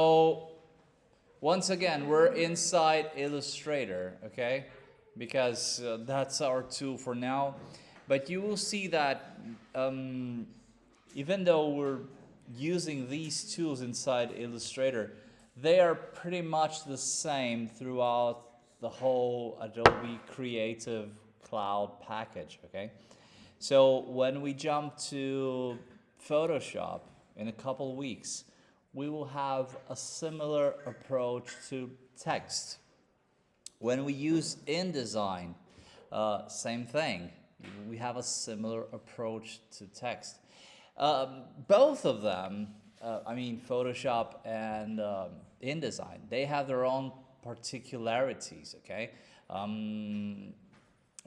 So once again, we're inside Illustrator, okay? Because that's our tool for now. But you will see that even though we're using these tools inside Illustrator, they are pretty much the same throughout the whole Adobe Creative Cloud package, okay? So when we jump to Photoshop in a couple weeks, we will have a similar approach to text. When we use InDesign, same thing. We have a similar approach to text. Both of them, Photoshop and InDesign, they have their own particularities, okay?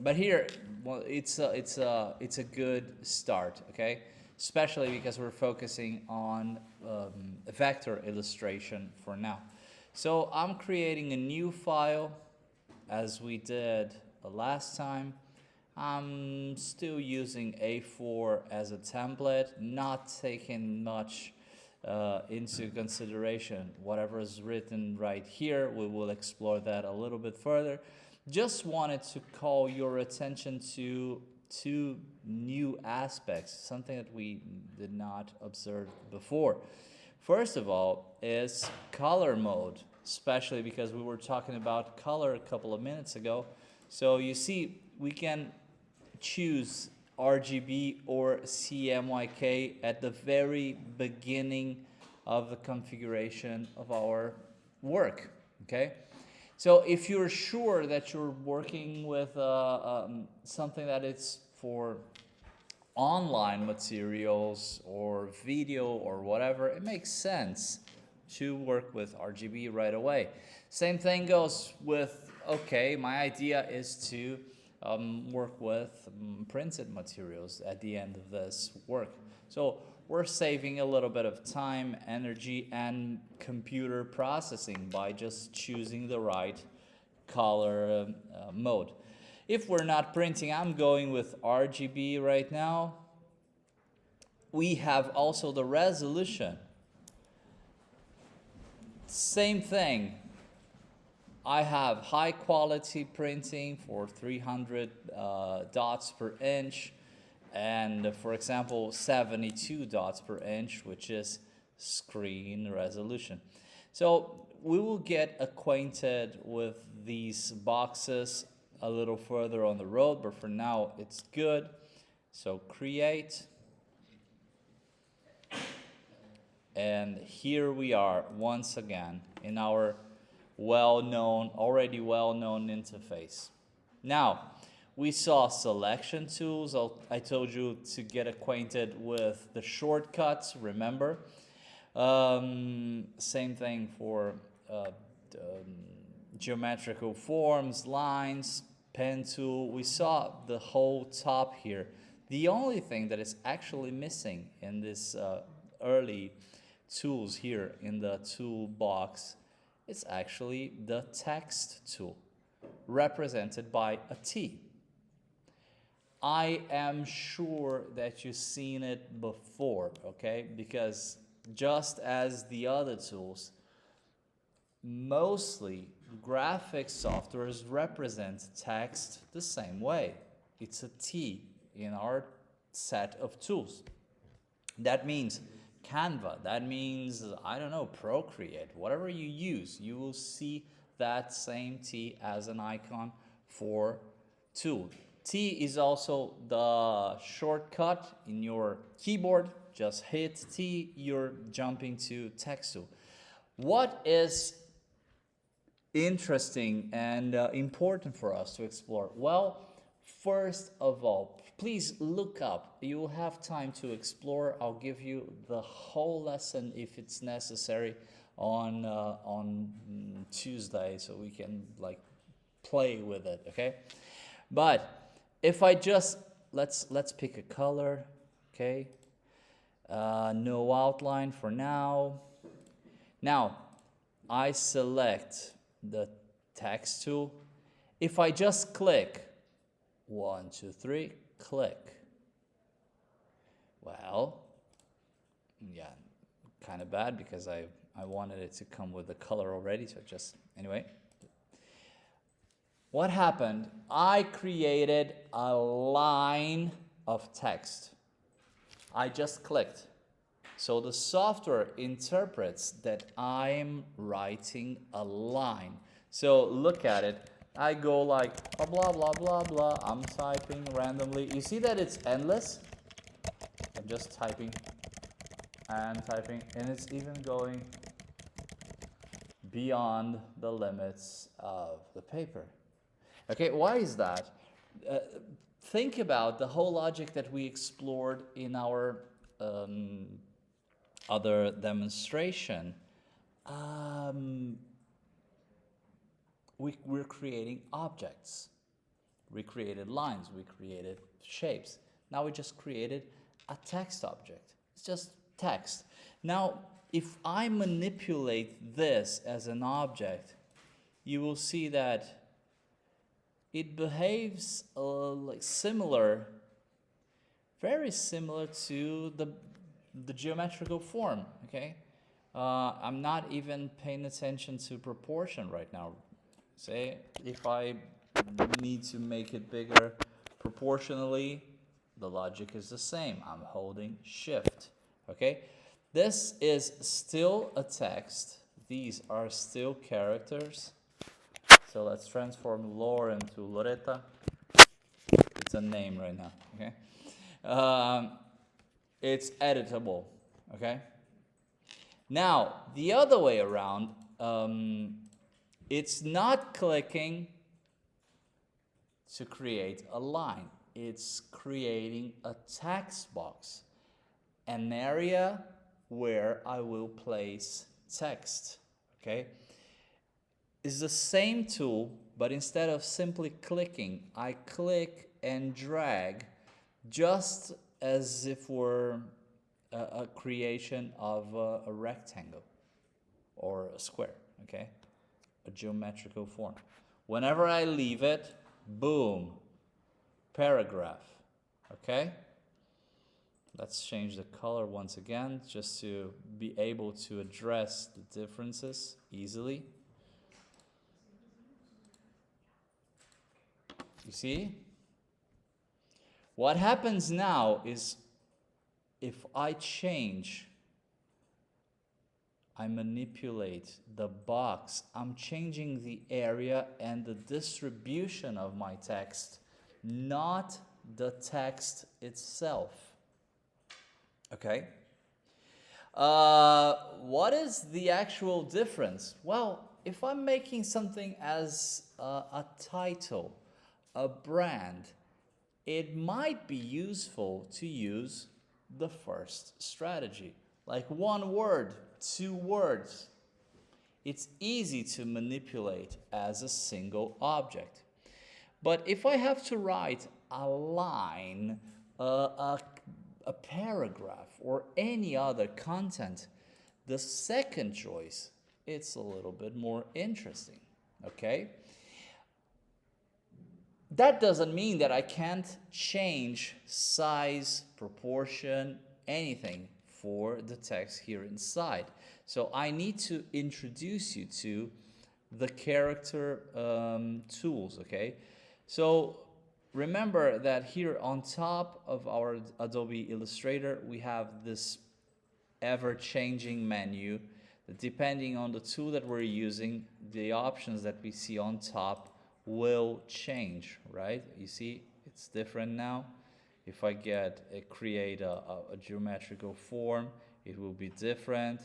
But here, well, it's a good start, okay? Especially because we're focusing on vector illustration for now. So I'm creating a new file as we did last time. I'm still using A4 as a template, not taking much into consideration whatever is written right here. We will explore that a little bit further. Just wanted to call your attention to two new aspects, something that we did not observe before. First of all is color mode, especially because we were talking about color a couple of minutes ago. So you see, we can choose RGB or CMYK at the very beginning of the configuration of our work, okay? So if you're sure that you're working with something that is for online materials or video or whatever, it makes sense to work with RGB right away. Same thing goes with, okay, my idea is to work with printed materials at the end of this work. So we're saving a little bit of time, energy, and computer processing by just choosing the right color mode. If we're not printing, I'm going with RGB right now. We have also the resolution. Same thing. I have high quality printing for 300 dots per inch, and for example 72 dots per inch, which is screen resolution. So we will get acquainted with these boxes a little further on the road, but for now it's good. So create, and here we are once again in our already well-known interface. Now, we saw selection tools. I told you to get acquainted with the shortcuts, remember? Same thing for geometrical forms, lines, pen tool. We saw the whole top here. The only thing that is actually missing in this early tools here in the toolbox is actually the text tool, represented by a T. I am sure that you've seen it before, okay? Because just as the other tools, mostly graphic softwares represent text the same way. It's a T in our set of tools. That means Canva, that means, I don't know, Procreate, whatever you use, you will see that same T as an icon for tool. T is also the shortcut in your keyboard. Just hit T, you're jumping to text tool. What is interesting and important for us to explore? Well, first of all, please look up. You will have time to explore. I'll give you the whole lesson if it's necessary on Tuesday, so we can like play with it, okay? But if I just let's pick a color, okay? No outline for now. Now I select the text tool. If I just click 1, 2, 3, click. Well, yeah, kind of bad because I I wanted it to come with the color already, so just, anyway. What happened? I created a line of text. I just clicked. So the software interprets that I'm writing a line. So look at it. I go like blah, blah, blah, blah. I'm typing randomly. You see that it's endless? I'm just typing and typing, and it's even going beyond the limits of the paper. Okay, why is that? Think about the whole logic that we explored in our other demonstration. We're creating objects. We created lines, we created shapes. Now we just created a text object. It's just text. Now, if I manipulate this as an object, you will see that it behaves like similar, very similar to the geometrical form, okay? I'm not even paying attention to proportion right now. Say, if I need to make it bigger proportionally, the logic is the same. I'm holding shift, okay? This is still a text. These are still characters. So let's transform Lore into Loretta. It's a name right now, okay? It's editable, okay? Now, the other way around, it's not clicking to create a line. It's creating a text box, an area where I will place text, okay? It's the same tool, but instead of simply clicking, I click and drag just as if we're a creation of a rectangle or a square, okay? A geometrical form. Whenever I leave it, boom, paragraph, okay? Let's change the color once again just to be able to address the differences easily. You see? What happens now is if I change, I manipulate the box, I'm changing the area and the distribution of my text, not the text itself. Okay? What is the actual difference? Well, if I'm making something as a title, a brand, it might be useful to use the first strategy. Like one word, 2 words. It's easy to manipulate as a single object. But if I have to write a line, a paragraph, or any other content, the second choice, it's a little bit more interesting, okay? That doesn't mean that I can't change size, proportion, anything for the text here inside. So I need to introduce you to the character tools, okay? So remember that here on top of our Adobe Illustrator, we have this ever-changing menu. Depending on the tool that we're using, the options that we see on top will change, right? You see, it's different now. If I create a geometrical form, it will be different.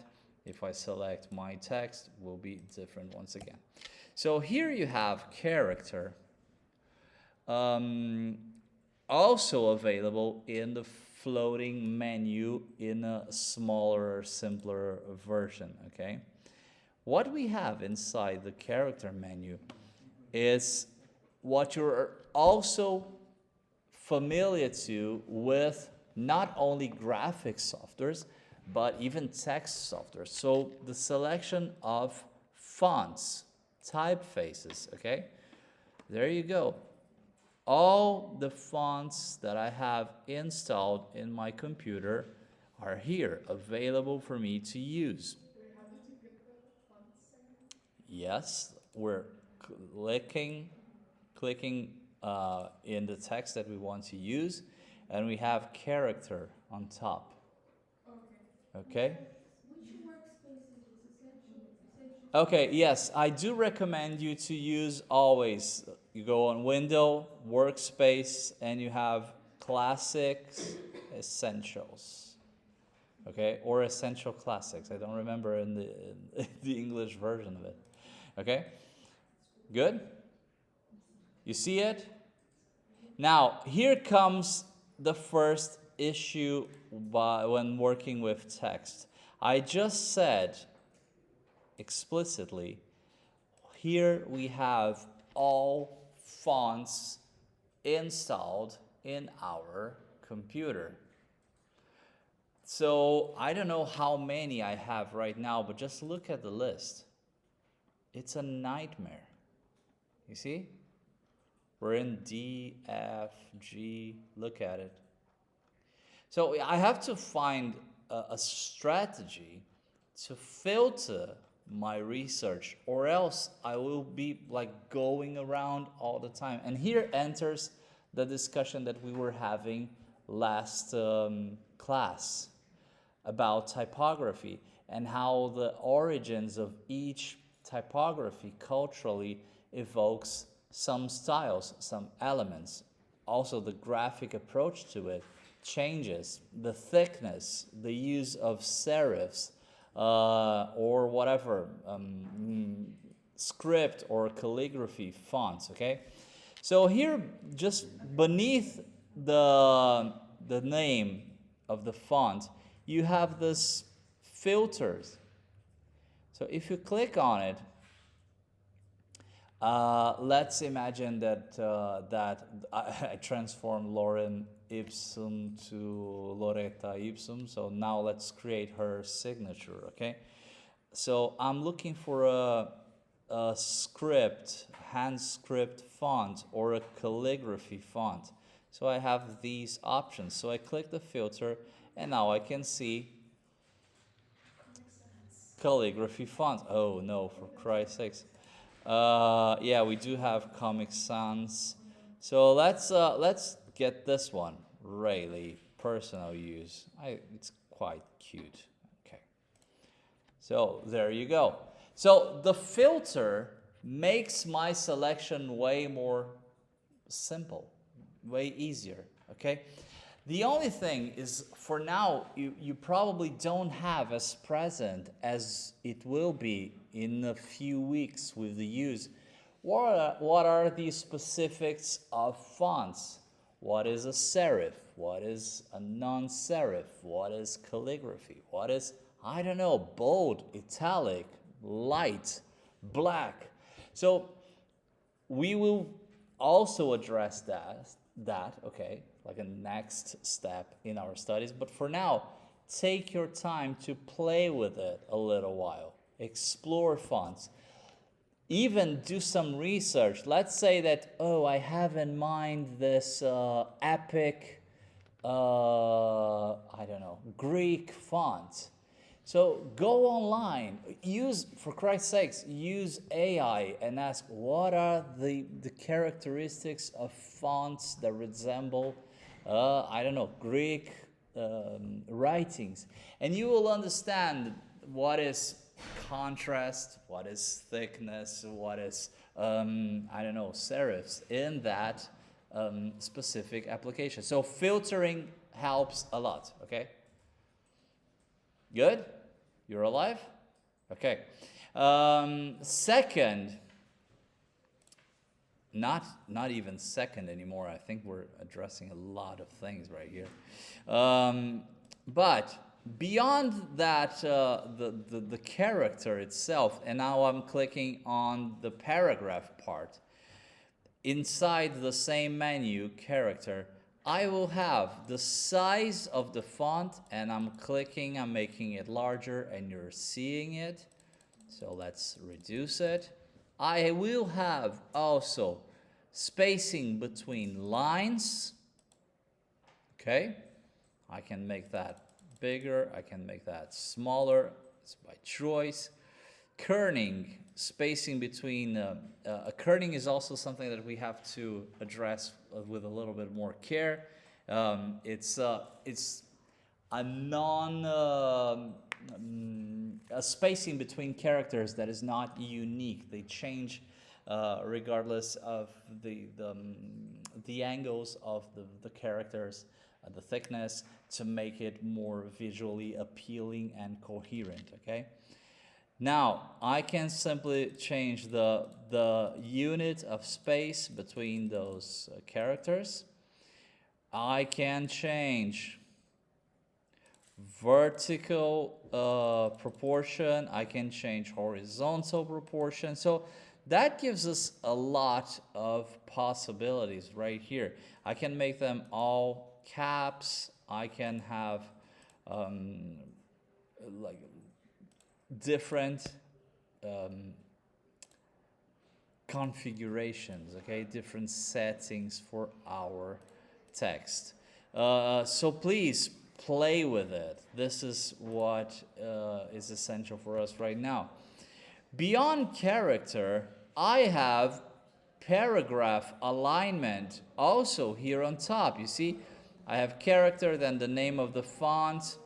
If I select my text, it will be different once again. So here you have character, also available in the floating menu in a smaller, simpler version, okay? What we have inside the character menu is what you're also familiar to with not only graphic softwares, but even text software. So the selection of fonts, typefaces, okay? There you go. All the fonts that I have installed in my computer are here, available for me to use. Yes, we're clicking in the text that we want to use, and we have character on top. Okay? Okay, yes, I do recommend you to use always. You go on Window, Workspace, and you have Classics, Essentials. Okay, or Essential Classics. I don't remember in the English version of it. Okay, good. You see it? Now here comes the first issue when working with text. I just said explicitly, here we have all fonts installed in our computer. So I don't know how many I have right now, but just look at the list. It's a nightmare. You see? We're in D, F, G. Look at it. So I have to find a strategy to filter my research, or else I will be like going around all the time. And here enters the discussion that we were having last class about typography and how the origins of each typography culturally evokes some styles, some elements. Also, the graphic approach to it changes. The thickness, the use of serifs, or whatever, script or calligraphy fonts, okay? So here, just beneath the name of the font, you have this filters. So if you click on it, let's imagine that I transform Lorem Ipsum to Loretta Ipsum. So now let's create her signature, okay? So I'm looking for a script, hand script font, or a calligraphy font. So I have these options. So I click the filter, and now I can see calligraphy font. Oh no, for Christ's sakes. Yeah, we do have Comic Sans. So let's get this one. Really personal use. It's quite cute. Okay. So there you go. So the filter makes my selection way more simple, way easier. Okay. The only thing is, for now, you probably don't have as present as it will be in a few weeks with the use. What are the specifics of fonts? What is a serif? What is a non-serif? What is calligraphy? What is, I don't know, bold, italic, light, black? So we will also address that, okay, like a next step in our studies. But for now, take your time to play with it a little while. Explore fonts. Even do some research. Let's say that, oh, I have in mind this epic, I don't know, Greek font. So go online, for Christ's sakes, use AI and ask what are the characteristics of fonts that resemble, I don't know, Greek writings. And you will understand what is contrast, what is thickness, what is, I don't know, serifs in that specific application. So filtering helps a lot, okay? Good? You're alive? Okay. Second, not even second anymore. I think we're addressing a lot of things right here. But beyond that, the character itself, and now I'm clicking on the paragraph part. Inside the same menu, character, I will have the size of the font, and I'm making it larger, and you're seeing it. So let's reduce it. I will have also spacing between lines. Okay, I can make that bigger, I can make that smaller, it's by choice. Kerning, spacing between a kerning is also something that we have to address with a little bit more care. It's a non a spacing between characters that is not unique. They change regardless of the angles of the characters, the thickness, to make it more visually appealing and coherent. Okay. Now I can simply change the unit of space between those characters. I can change vertical proportion. I can change horizontal proportion. So that gives us a lot of possibilities right here. I can make them all caps. I can have like different configurations, okay, different settings for our text. So please play with it. This is what is essential for us right now. Beyond character, I have paragraph alignment also here on top. You see, I have character, then the name of the font,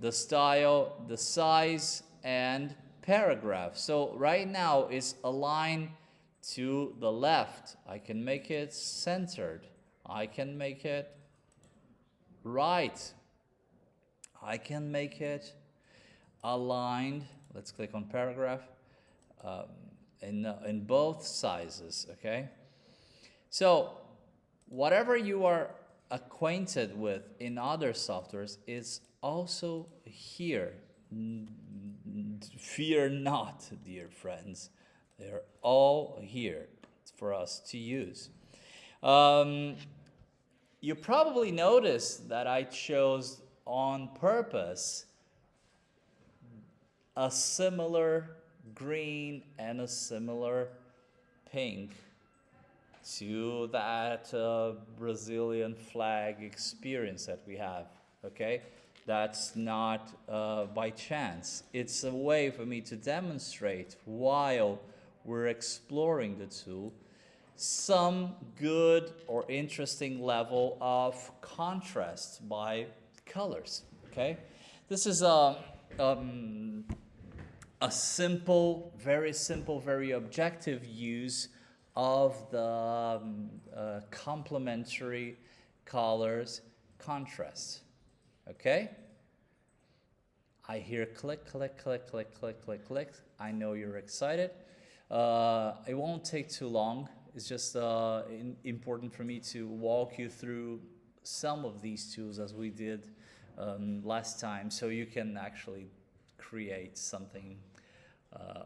the style, the size, and paragraph. So right now it's aligned to the left. I can make it centered. I can make it right. I can make it aligned. Let's click on paragraph in both sizes. Okay. So whatever you are acquainted with in other softwares is also here. Fear not, dear friends. They're all here for us to use. You probably noticed that I chose on purpose a similar green and a similar pink to that Brazilian flag experience that we have, okay? That's not by chance. It's a way for me to demonstrate, while we're exploring the tool, some good or interesting level of contrast by colors, okay? This is a simple, very objective use of the complementary colors contrast. Okay? I hear click, click, click, click, click, click, click. I know you're excited. It won't take too long. It's just important for me to walk you through some of these tools as we did last time, so you can actually create something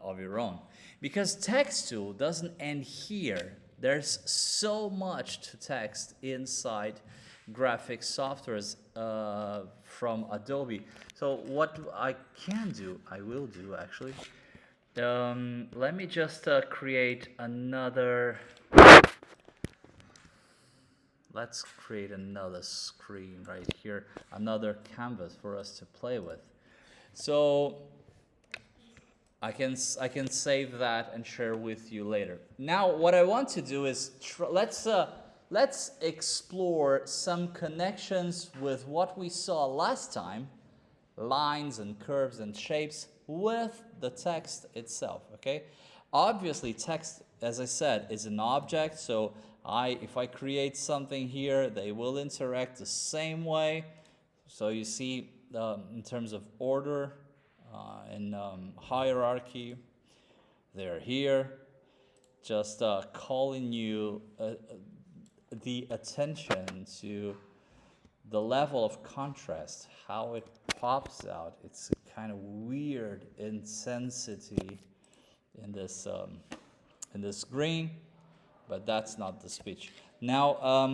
of your own. Because text tool doesn't end here. There's so much to text inside graphic softwares from Adobe. So what I can do, I will do actually. Let me just create another. Let's create another screen right here, another canvas for us to play with. So I can save that and share with you later. Now, what I want to do is let's explore some connections with what we saw last time, lines and curves and shapes, with the text itself. Okay, obviously text, as I said, is an object. So if I create something here, they will interact the same way. So you see, in terms of order and hierarchy, they're here. Just calling you the attention to the level of contrast, how it pops out. It's a kind of weird intensity in this green, but that's not the speech. Now,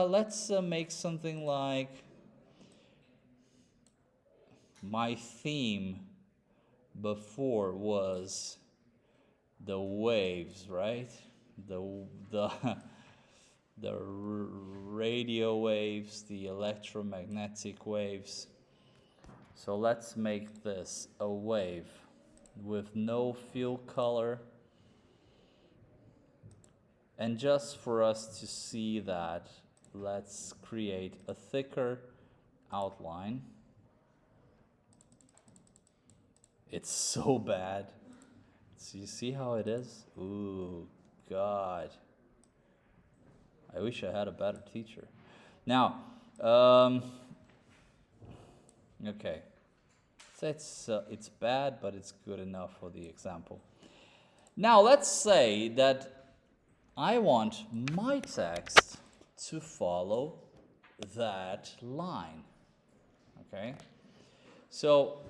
let's make something like my theme before was the waves, right? The radio waves, the electromagnetic waves. So let's make this a wave. with no fill color. And just for us to see that, let's create a thicker outline. It's so bad. So you see how it is? Ooh, God. I wish I had a better teacher. Now, okay. So it's bad, but it's good enough for the example. Now let's say that I want my text to follow that line. Okay? So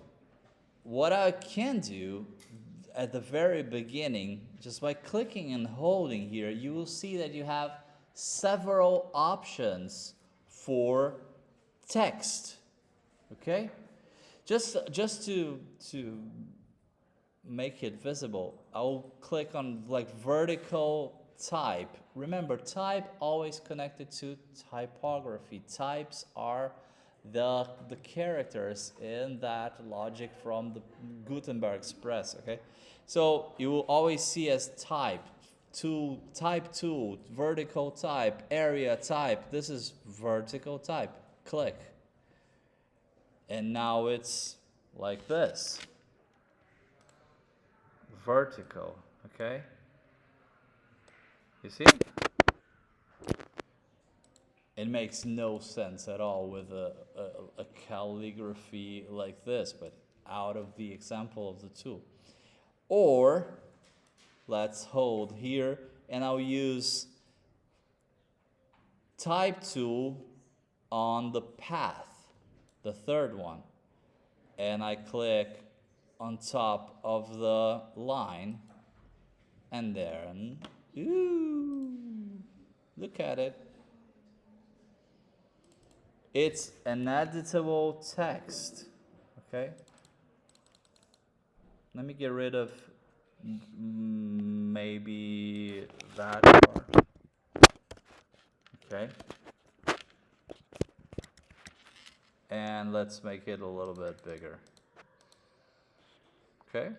what I can do at the very beginning, just by clicking and holding here, you will see that you have several options for text. Okay? Just to make it visible, I'll click on like vertical type. Remember, type always connected to typography. Types are the characters in that logic from the Gutenberg Express. Okay, so you will always see as type tool, vertical type, area type. This is vertical type. Click. And now it's like this. Vertical, okay? You see? It makes no sense at all with a calligraphy like this, but out of the example of the tool. Or, let's hold here, and I'll use type tool on the path. The third one, and I click on top of the line, and then, ooh, look at it. It's an editable text, okay? Let me get rid of maybe that part, okay? And let's make it a little bit bigger. Okay?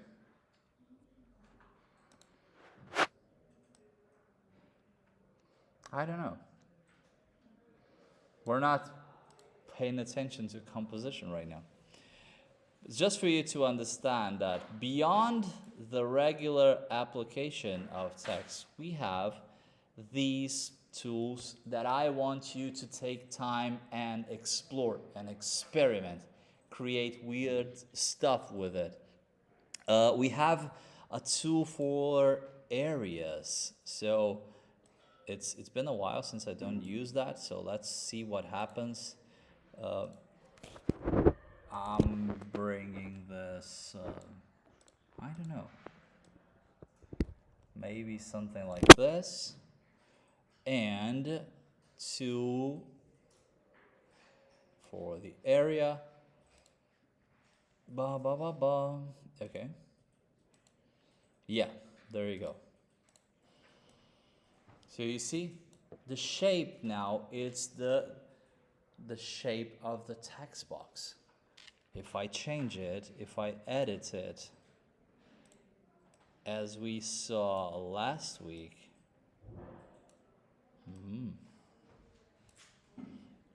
I don't know. We're not paying attention to composition right now. It's just for you to understand that beyond the regular application of text, we have these tools that I want you to take time and explore and experiment, create weird stuff with it. We have a tool for areas. So it's been a while since I don't use that, so let's see what happens. I'm bringing this, I don't know, maybe something like this. And two for the area. Okay. Yeah, there you go. So you see, the shape now, it's the shape of the text box. If I change it, if I edit it, as we saw last week,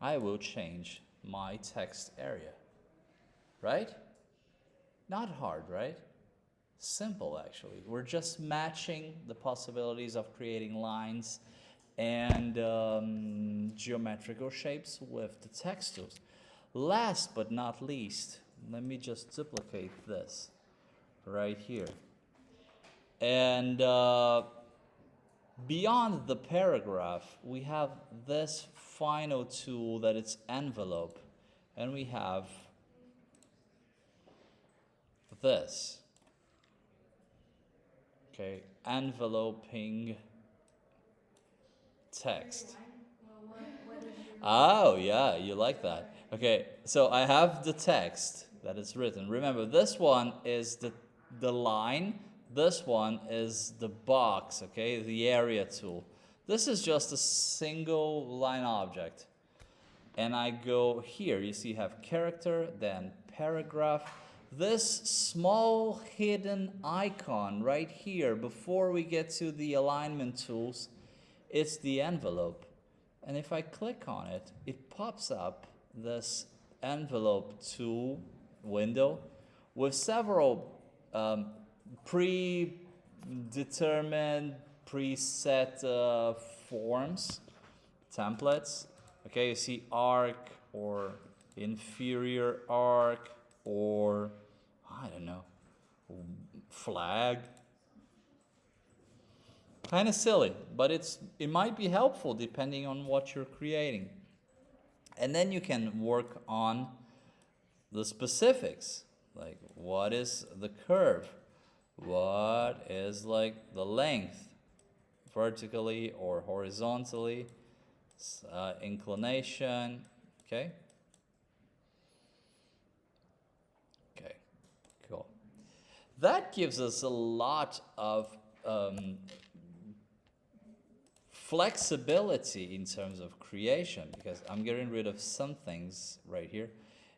I will change my text area, right? Not hard, right? Simple, actually. We're just matching the possibilities of creating lines and geometrical shapes with the text tools. Last but not least, let me just duplicate this right here. And beyond the paragraph, we have this final tool that it's envelope, and we have this. Okay, enveloping text. Oh, yeah, you like that. Okay, so I have the text that is written. Remember, this one is the line. This one is the box, okay, the area tool. This is just a single line object. And I go here, you see you have character, then paragraph, this small hidden icon right here before we get to the alignment tools, it's the envelope. And if I click on it, it pops up this envelope tool window with several predetermined, preset forms, templates. Okay, you see arc or inferior arc or, I don't know, flag. Kind of silly, but it might be helpful depending on what you're creating. And then you can work on the specifics, like what is the curve, what is like the length, vertically or horizontally, inclination. Okay. Okay, cool. That gives us a lot of flexibility in terms of creation, because I'm getting rid of some things right here.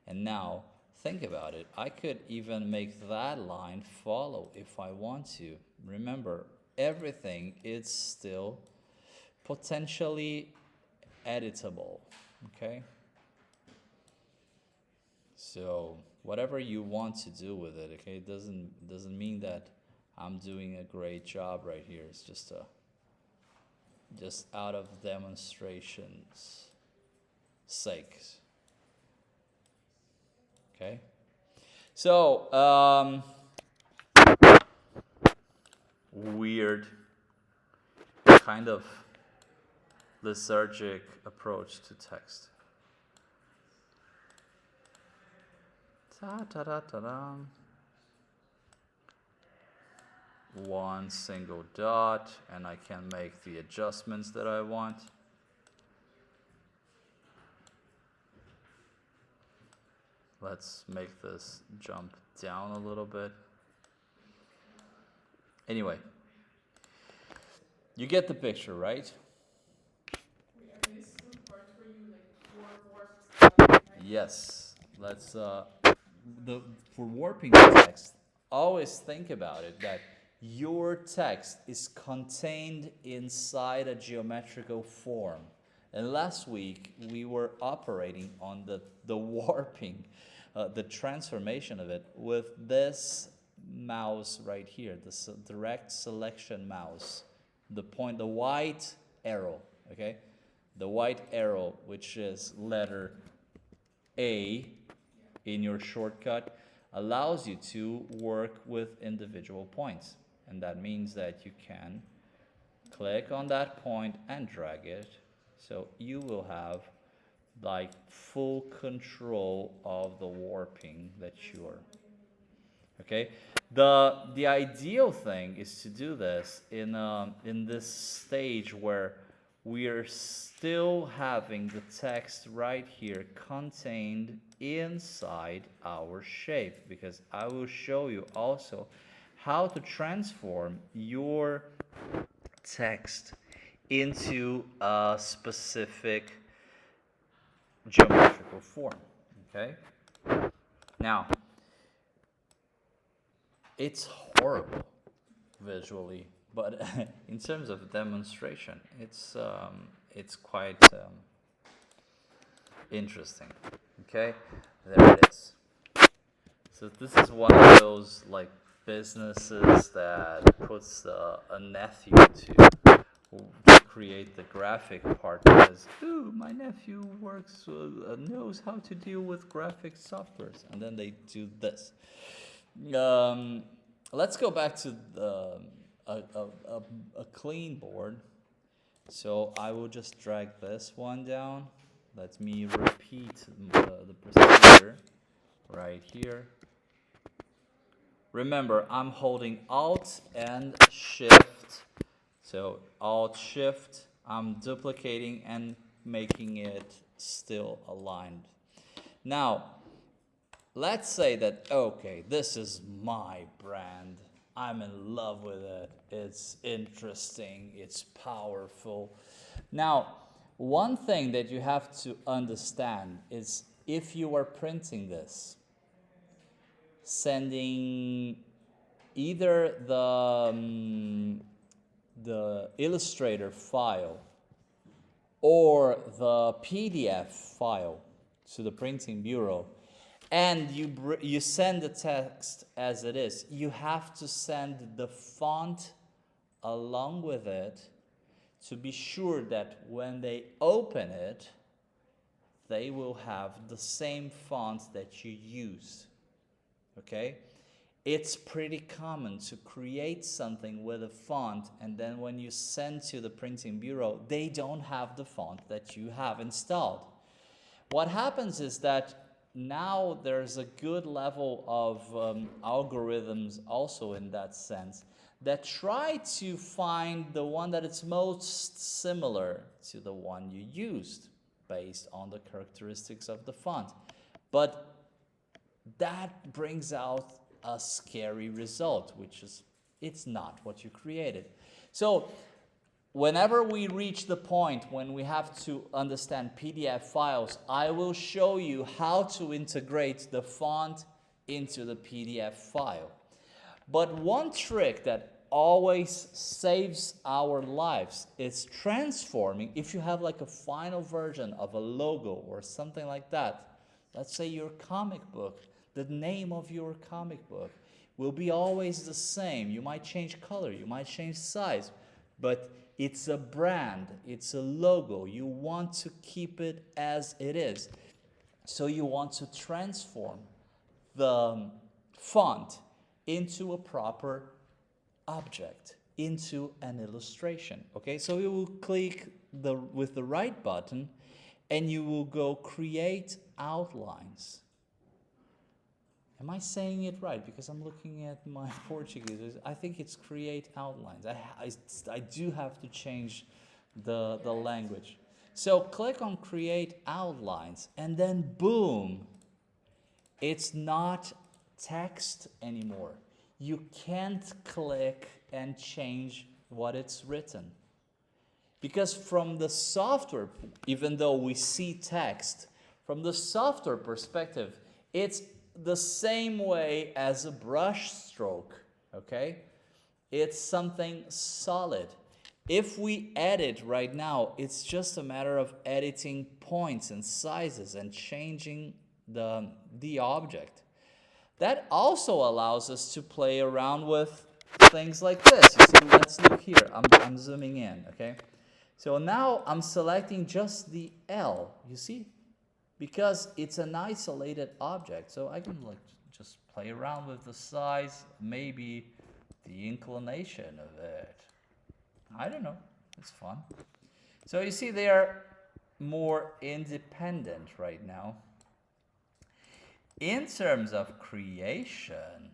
And now think about it. I could even make that line follow if I want to. Remember, everything is still potentially editable. Okay? So whatever you want to do with it, okay, it doesn't mean that I'm doing a great job right here. It's just out of demonstration's sake. Okay, so weird kind of lethargic approach to text. Ta-da-da-da-da. One single dot, and I can make the adjustments that I want. Let's make this jump down a little bit. Anyway, you get the picture, right? Yes. Let's for warping the text, always think about it that your text is contained inside a geometrical form. And last week we were operating on the warping, the transformation of it with this mouse right here, the direct selection mouse, the white arrow, okay? The white arrow, which is letter A in your shortcut, allows you to work with individual points. And that means that you can click on that point and drag it. So you will have like full control of the warping that you are. Okay? The ideal thing is to do this in this stage where we are still having the text right here contained inside our shape, because I will show you also how to transform your text into a specific geometrical form. Okay? Now, it's horrible visually, but in terms of demonstration, it's quite interesting. Okay, there it is. So this is one of those like businesses that puts a nephew to create the graphic part, because my nephew knows how to deal with graphic softwares, and then they do this. Let's go back to a clean board. So I will just drag this one down. Let me repeat the procedure right here. Remember, I'm holding Alt and Shift. So Alt Shift, I'm duplicating and making it still aligned. Now, let's say that, okay, this is my brand. I'm in love with it. It's interesting. It's powerful. Now, one thing that you have to understand is if you are printing this, sending either the Illustrator file or the PDF file to the printing bureau, and you send the text as it is, you have to send the font along with it to be sure that when they open it, they will have the same font that you used. Okay? It's pretty common to create something with a font, and then when you send to the printing bureau, they don't have the font that you have installed. What happens is that now there's a good level of algorithms also in that sense that try to find the one that is most similar to the one you used based on the characteristics of the font. But that brings out a scary result, which is it's not what you created. So whenever we reach the point when we have to understand PDF files, I will show you how to integrate the font into the PDF file. But one trick that always saves our lives is transforming. If you have like a final version of a logo or something like that, let's say your comic book, the name of your comic book will be always the same. You might change color, you might change size, but it's a brand, it's a logo. You want to keep it as it is. So you want to transform the font into a proper object, into an illustration. Okay, so you will click with the right button and you will go create outlines. Am I saying it right? Because I'm looking at my Portuguese. I think it's create outlines. I do have to change the language. So click on create outlines and then boom, it's not text anymore. You can't click and change what it's written. Because from the software, even though we see text, from the software perspective, it's the same way as a brush stroke, okay? It's something solid. If we edit right now, it's just a matter of editing points and sizes and changing the object. That also allows us to play around with things like this. You see, let's look here. I'm zooming in, okay? So now I'm selecting just the L, you see? Because it's an isolated object. So I can like just play around with the size, maybe the inclination of it. I don't know. It's fun. So you see they are more independent right now. In terms of creation,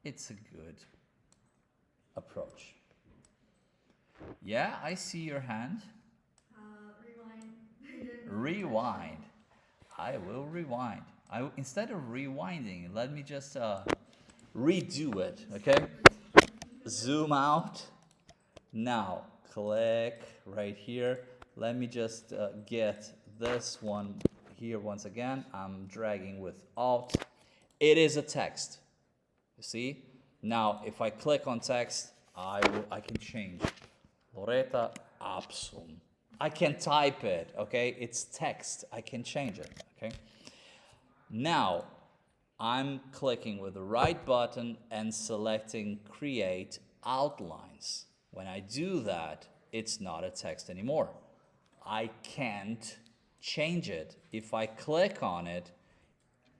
it's a good approach. Yeah, I see your hand. Rewind. I will rewind. Instead of rewinding, let me just redo it, okay? Zoom out. Now, click right here. Let me just get this one here once again. I'm dragging with Alt. It is a text. You see? Now, if I click on text, I can change. Loretta Absum. I can type it, okay? It's text. I can change it, okay? Now, I'm clicking with the right button and selecting Create Outlines. When I do that, it's not a text anymore. I can't change it. If I click on it,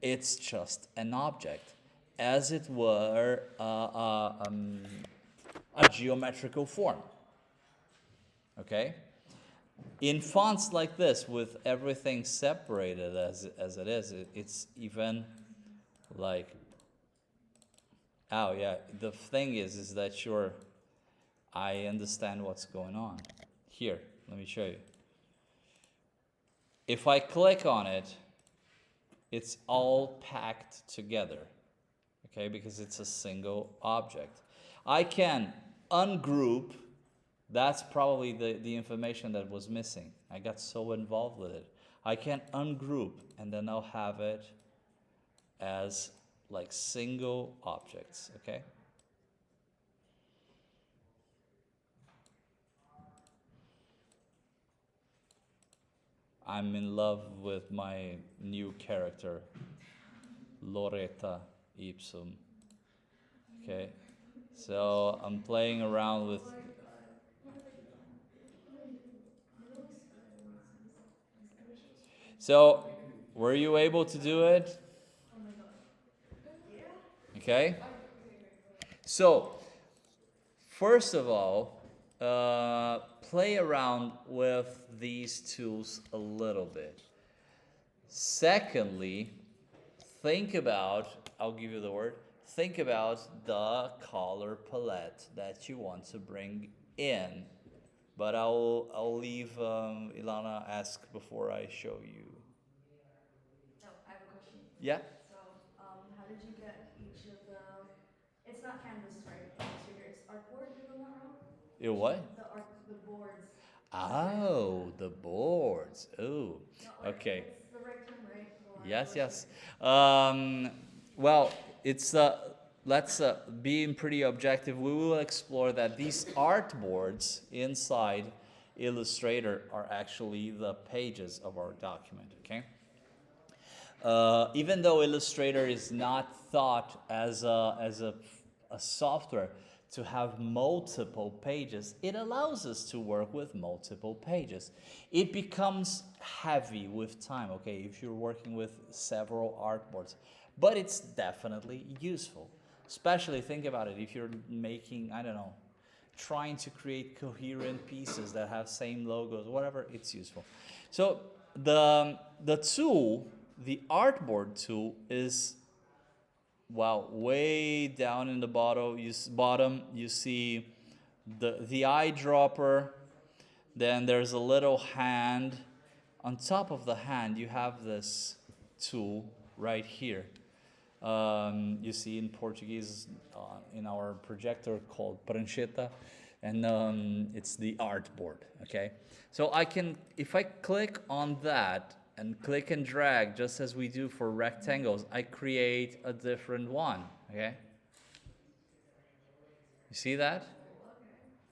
it's just an object, as it were a geometrical form, okay? In fonts like this, with everything separated as it is, it's even like, oh yeah, the thing is that I understand what's going on. Here, let me show you. If I click on it, it's all packed together, okay, because it's a single object. I can ungroup. That's probably the information that was missing. I got so involved with it. I can ungroup, and then I'll have it as like single objects, okay? I'm in love with my new character, Loretta Ipsum. Okay, so I'm playing around with. So, were you able to do it? Okay. So, first of all, play around with these tools a little bit. Secondly, think about, I'll give you the word, think about the color palette that you want to bring in. But I'll leave Ilana ask before I show you. Oh, I have a question. Yeah? So, how did you get each of the? It's not canvas, right? Illustrator. It's artboard, if I'm not wrong. You what? The boards. Oh, the boards. Oh, No, like okay. it's the right term, right? For Yes, yes. illustrator. Well, it's let's being pretty objective. We will explore that these artboards inside Illustrator are actually the pages of our document. Okay. Even though Illustrator is not thought as a software to have multiple pages, it allows us to work with multiple pages. It becomes heavy with time, okay, if you're working with several artboards, but it's definitely useful. Especially think about it if you're making, I don't know, trying to create coherent pieces that have same logos, whatever, it's useful. So the tool, the artboard tool, is wow, way down in the bottom you see the eyedropper. Then there's a little hand. On top of the hand, you have this tool right here. You see in Portuguese in our projector called prancheta, and it's the artboard. Okay, so I can, if I click on that and click and drag, just as we do for rectangles, I create a different one. Okay, you see that?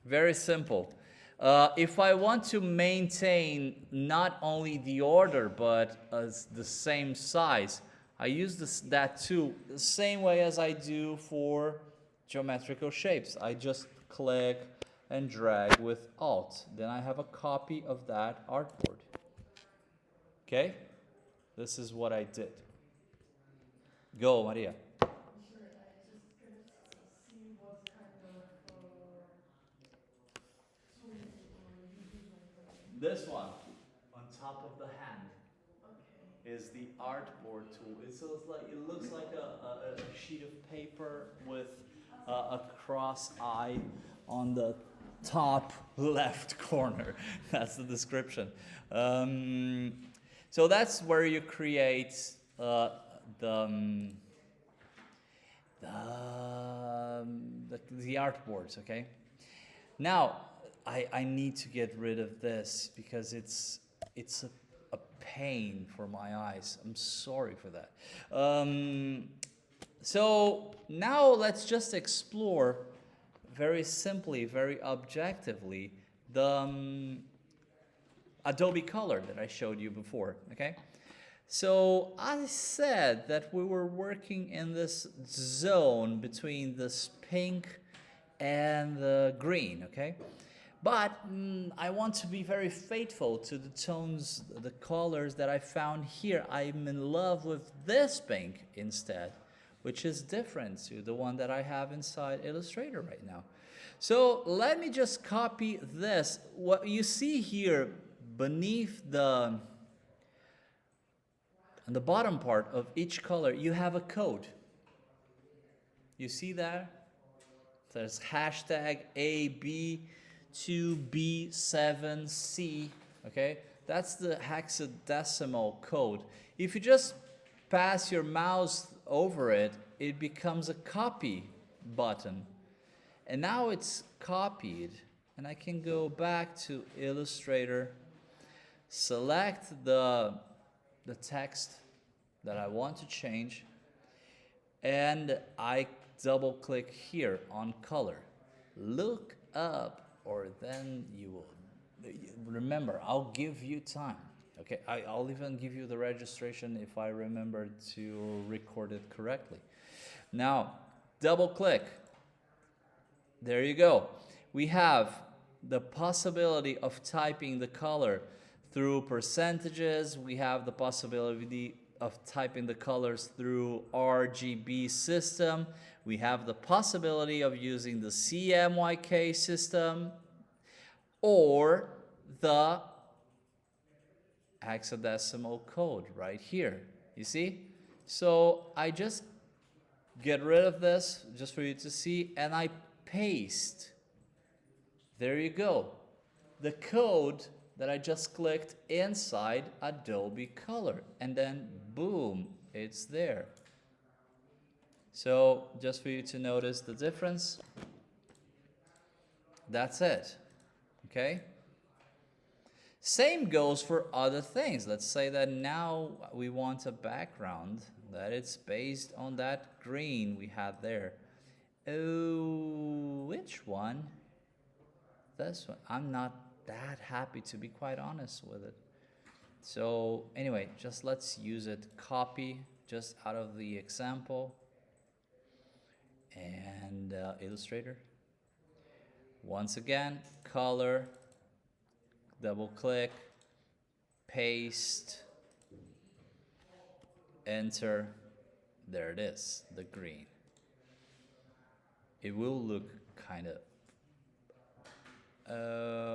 Very simple. If I want to maintain not only the order but the same size, I use that tool the same way as I do for geometrical shapes. I just click and drag with Alt. Then I have a copy of that artboard. Okay? This is what I did. Go, Maria. This one, on top of the hand, is the artboard tool. It looks like a sheet of paper with a cross eye on the top left corner. That's the description. So that's where you create the the artboards. Okay. Now I need to get rid of this because it's a pain for my eyes. I'm sorry for that. So now let's just explore very simply, very objectively, the Adobe Color that I showed you before, okay? So I said that we were working in this zone between this pink and the green, okay? But I want to be very faithful to the tones, the colors that I found here. I'm in love with this pink instead, which is different to the one that I have inside Illustrator right now. So let me just copy this. What you see here beneath on the bottom part of each color, you have a code. You see that? There's hashtag AB2B7C, okay? That's the hexadecimal code. If you just pass your mouse over it, it becomes a copy button. And now it's copied, and I can go back to Illustrator, select the text that I want to change, and I double click here on color. Look up, or then you will remember. I'll give you time. Okay, I'll even give you the registration if I remember to record it correctly. Now, double click. There you go. We have the possibility of typing the color through percentages. We have the possibility of typing the colors through RGB system. We have the possibility of using the CMYK system or the hexadecimal code right here. You see? So I just get rid of this just for you to see, and I paste. There you go. The code that I just clicked inside Adobe Color, and then boom, it's there. So just for you to notice the difference, that's it. Okay? Same goes for other things. Let's say that now we want a background that it's based on that green we had there. Oh, which one? This one. I'm not that happy, to be quite honest with it. So anyway, just let's use it. Copy just out of the example. And Illustrator. Once again, color, double click, paste, enter. There it is, the green. It will look kind of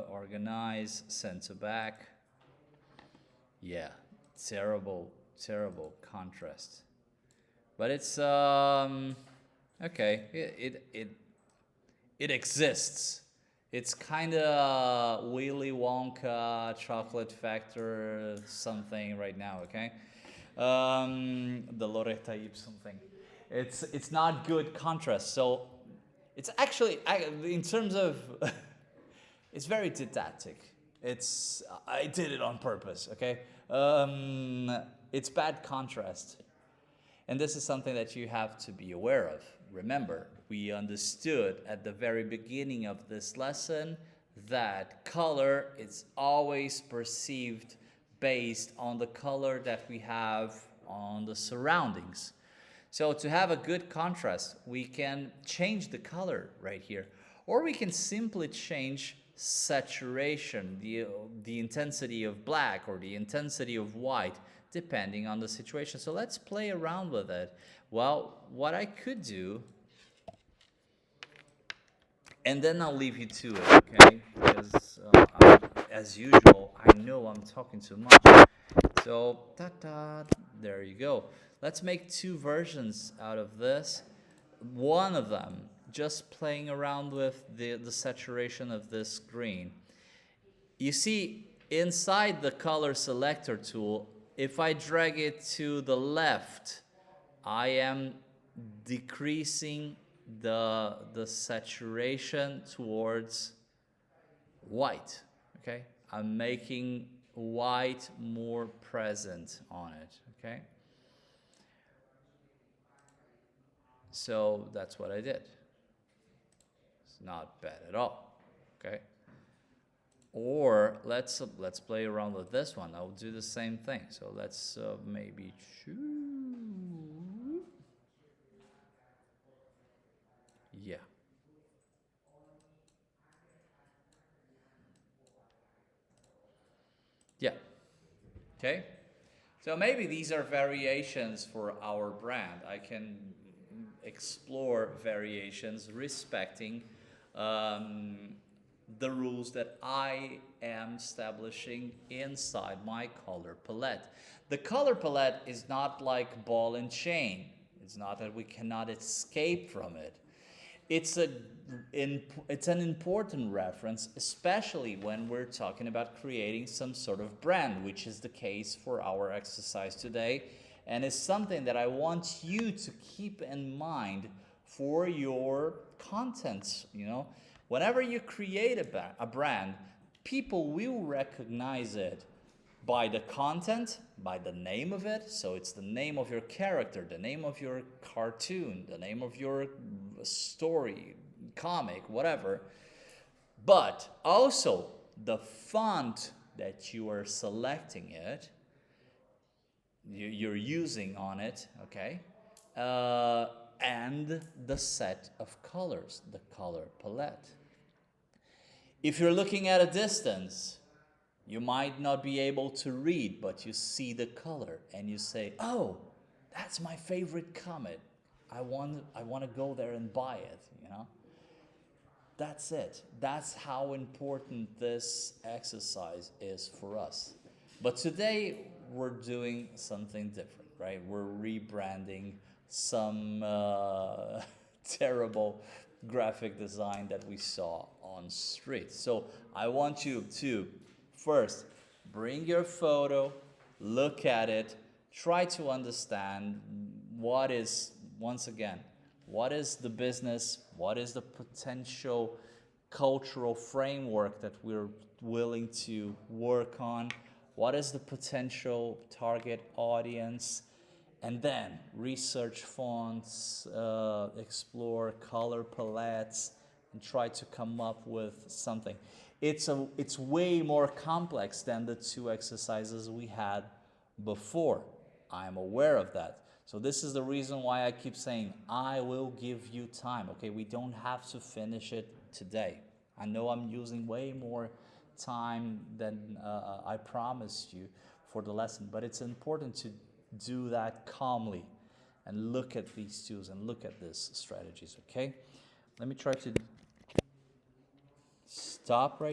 organized, send to back. Yeah, terrible contrast. But it's okay. It exists. It's kind of Willy Wonka, Chocolate Factor, something right now. Okay, the Loretta Ipsum thing. It's not good contrast. So it's actually, in terms of, it's very didactic. I did it on purpose. Okay, it's bad contrast. And this is something that you have to be aware of. Remember, we understood at the very beginning of this lesson that color is always perceived based on the color that we have on the surroundings. So to have a good contrast, we can change the color right here. Or we can simply change saturation, the intensity of black or the intensity of white, depending on the situation. So let's play around with it. Well, what I could do, and then I'll leave you to it, okay? Because as usual, I know I'm talking too much. So, there you go. Let's make two versions out of this. One of them, just playing around with the saturation of this green. You see, inside the color selector tool, if I drag it to the left, I am decreasing the saturation towards white. Okay, I'm making white more present on it. Okay, so that's what I did. It's not bad at all. Okay. Or let's play around with this one. I'll do the same thing. So let's maybe choose. Yeah. Yeah. Okay. So maybe these are variations for our brand. I can explore variations respecting the rules that I am establishing inside my color palette. The color palette is not like ball and chain. It's not that we cannot escape from it. It's an important reference, especially when we're talking about creating some sort of brand, which is the case for our exercise today. And it's something that I want you to keep in mind for your content, Whenever you create a brand, people will recognize it by the content, by the name of it. So it's the name of your character, the name of your cartoon, the name of your story, comic, whatever. But also the font that you are selecting it, you're using on it, okay? And the set of colors, the color palette. If you're looking at a distance, you might not be able to read, but you see the color and you say, "Oh, that's my favorite comic. I want to go there and buy it," you know? That's it. That's how important this exercise is for us. But today we're doing something different, right? We're rebranding some terrible graphic design that we saw on street. So I want you to first bring your photo, look at it, try to understand what is, once again, what is the business, what is the potential cultural framework that we're willing to work on, what is the potential target audience, and then research fonts, explore color palettes, and try to come up with something. It's way more complex than the two exercises we had before. I'm aware of that. So this is the reason why I keep saying, I will give you time, okay? We don't have to finish it today. I know I'm using way more time than I promised you for the lesson, but it's important to do that calmly and look at these tools and look at these strategies, okay? Let me try to stop right